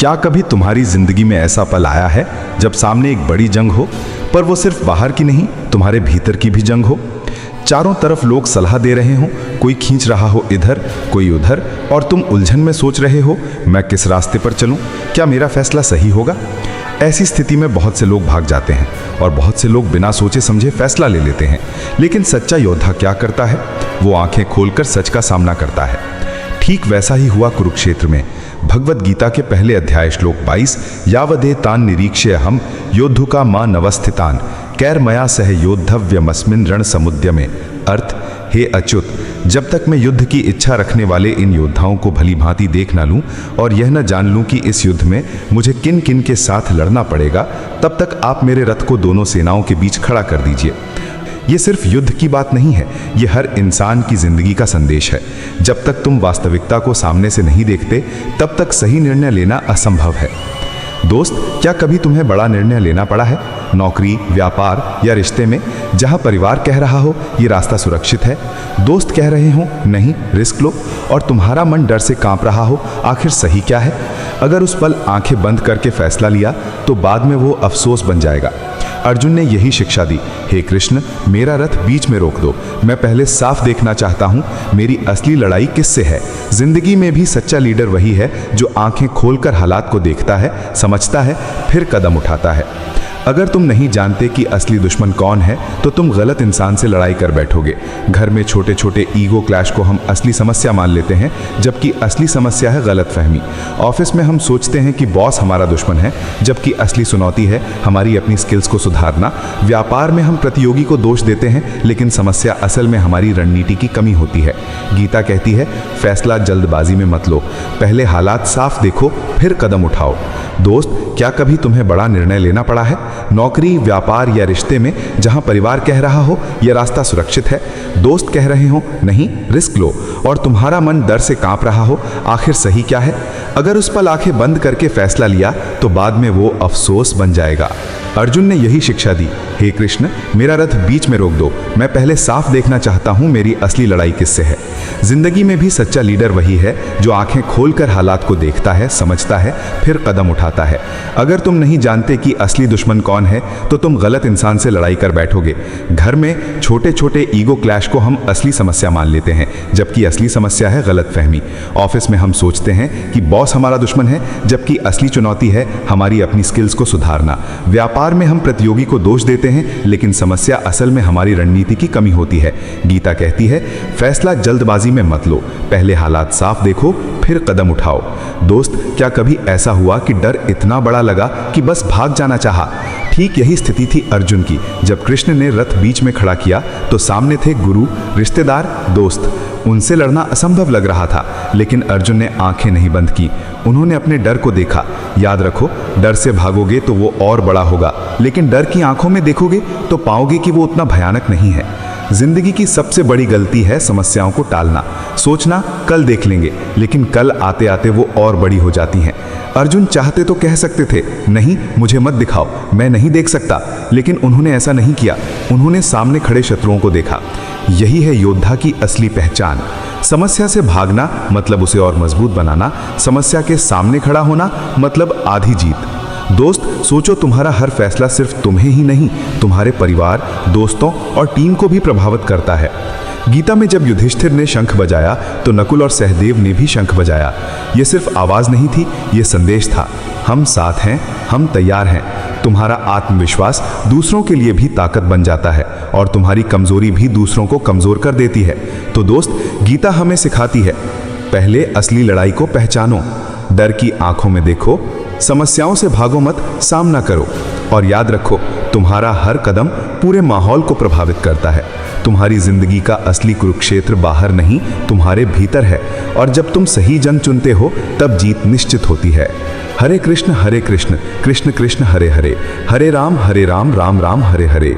क्या कभी तुम्हारी जिंदगी में ऐसा पल आया है जब सामने एक बड़ी जंग हो, पर वो सिर्फ बाहर की नहीं, तुम्हारे भीतर की भी जंग हो? चारों तरफ लोग सलाह दे रहे हों, कोई खींच रहा हो इधर, कोई उधर, और तुम उलझन में सोच रहे हो, मैं किस रास्ते पर चलूं? क्या मेरा फैसला सही होगा? ऐसी स्थिति में बहुत से लोग भाग जाते हैं और बहुत से लोग बिना सोचे समझे फैसला ले लेते हैं। लेकिन सच्चा योद्धा क्या करता है? वो आंखें खोलकर सच का सामना करता है। ठीक वैसा ही हुआ कुरुक्षेत्र में। भगवद गीता के पहले अध्याय श्लोक 22, यावदे तान निरीक्ष्य हम योद्धुका मां नवस्थितान कैरमया सह योद्धव्यमस्मिन रण समुद्यमे। अर्थ, हे अच्युत, जब तक मैं युद्ध की इच्छा रखने वाले इन योद्धाओं को भली भांति देख न लूं और यह न जान लूं कि इस युद्ध में मुझे किन किन के साथ लड़ना पड़ेगा, तब तक आप मेरे रथ को दोनों सेनाओं के बीच खड़ा कर दीजिए। ये सिर्फ युद्ध की बात नहीं है, ये हर इंसान की जिंदगी का संदेश है। जब तक तुम वास्तविकता को सामने से नहीं देखते, तब तक सही निर्णय लेना असंभव है। दोस्त, क्या कभी तुम्हें बड़ा निर्णय लेना पड़ा है? नौकरी, व्यापार या रिश्ते में, जहां परिवार कह रहा हो ये रास्ता सुरक्षित है, दोस्त कह रहे हो नहीं, रिस्क लो, और तुम्हारा मन डर से कांप रहा हो, आखिर सही क्या है? अगर उस पल आंखें बंद करके फैसला लिया तो बाद में वो अफसोस बन जाएगा। अर्जुन ने यही शिक्षा दी, हे कृष्ण, मेरा रथ बीच में रोक दो, मैं पहले साफ देखना चाहता हूँ मेरी असली लड़ाई किससे है। जिंदगी में भी सच्चा लीडर वही है जो आंखें खोलकर हालात को देखता है, समझता है, फिर कदम उठाता है। अगर तुम नहीं जानते कि असली दुश्मन कौन है, तो तुम गलत इंसान से लड़ाई कर बैठोगे। घर में छोटे छोटे ईगो क्लैश को हम असली समस्या मान लेते हैं, जबकि असली समस्या है गलतफहमी। ऑफिस में हम सोचते हैं कि बॉस हमारा दुश्मन है, जबकि असली चुनौती है हमारी अपनी स्किल्स को सुधारना। व्यापार में हम प्रतियोगी को दोष देते हैं, लेकिन समस्या असल में हमारी रणनीति की कमी होती है। गीता कहती है, फैसला जल्दबाजी में मत लो, पहले हालात साफ देखो, फिर कदम उठाओ। दोस्त, क्या कभी तुम्हें बड़ा निर्णय लेना पड़ा है? नौकरी, व्यापार या रिश्ते में, जहां परिवार कह रहा हो यह रास्ता सुरक्षित है, दोस्त कह रहे हो नहीं, रिस्क लो, और तुम्हारा मन डर से कांप रहा हो, आखिर सही क्या है? अगर उस पल आंखें बंद करके फैसला लिया तो बाद में वो अफसोस बन जाएगा। अर्जुन ने यही शिक्षा दी, हे कृष्ण, मेरा रथ बीच में रोक दो, मैं पहले साफ देखना चाहता हूं मेरी असली लड़ाई किससे है। जिंदगी में भी सच्चा लीडर वही है जो आंखें खोलकर हालात को देखता है, समझता है, फिर कदम उठाता है। अगर तुम नहीं जानते कि असली दुश्मन कौन है, तो तुम गलत इंसान से लड़ाई कर बैठोगे। घर में छोटे छोटे ईगो क्लैश को हम असली समस्या मान लेते हैं, जबकि असली समस्या है गलतफहमी। ऑफिस में हम सोचते हैं कि बॉस हमारा दुश्मन है, जबकि असली चुनौती है हमारी अपनी स्किल्स को सुधारना। व्यापार में हम प्रतियोगी को दोष देते हैं, लेकिन समस्या असल में हमारी रणनीति की कमी होती है। गीता कहती है, फैसला जल्दबाजी में मत लो, पहले हालात साफ देखो, फिर कदम उठाओ। दोस्त, क्या कभी ऐसा हुआ कि डर इतना बड़ा लगा कि बस भाग जाना चाहा? ठीक यही स्थिति थी अर्जुन की। जब कृष्ण ने रथ बीच में खड़ा किया तो सामने थे गुरु, रिश्तेदार, दोस्त। उनसे लड़ना असंभव लग रहा था, लेकिन अर्जुन ने आंखें नहीं बंद की। उन्होंने अपने डर को देखा। याद रखो, डर से भागोगे तो वो और बड़ा होगा, लेकिन डर की आंखों में देखोगे तो पाओगे कि वो उतना भयानक नहीं है। जिंदगी की सबसे बड़ी गलती है समस्याओं को टालना, सोचना कल देख लेंगे, लेकिन कल आते आते वो और बड़ी हो जाती हैं। अर्जुन चाहते तो कह सकते थे, नहीं, मुझे मत दिखाओ, मैं नहीं देख सकता, लेकिन उन्होंने ऐसा नहीं किया। उन्होंने सामने खड़े शत्रुओं को देखा। यही है योद्धा की असली पहचान। समस्या से भागना मतलब उसे और मजबूत बनाना, समस्या के सामने खड़ा होना मतलब आधी जीत। दोस्त, सोचो, तुम्हारा हर फैसला सिर्फ तुम्हें ही नहीं, तुम्हारे परिवार, दोस्तों और टीम को भी प्रभावित करता है। गीता में जब युधिष्ठिर ने शंख बजाया तो नकुल और सहदेव ने भी शंख बजाया। ये सिर्फ आवाज नहीं थी, ये संदेश था, हम साथ हैं, हम तैयार हैं। तुम्हारा आत्मविश्वास दूसरों के लिए भी ताकत बन जाता है, और तुम्हारी कमजोरी भी दूसरों को कमजोर कर देती है। तो दोस्त, गीता हमें सिखाती है, पहले असली लड़ाई को पहचानो, डर की आंखों में देखो, समस्याओं से भागो मत, सामना करो, और याद रखो, तुम्हारा हर कदम पूरे माहौल को प्रभावित करता है। तुम्हारी जिंदगी का असली कुरुक्षेत्र बाहर नहीं, तुम्हारे भीतर है, और जब तुम सही जंग चुनते हो तब जीत निश्चित होती है। हरे कृष्ण कृष्ण कृष्ण हरे हरे, हरे राम राम राम हरे हरे।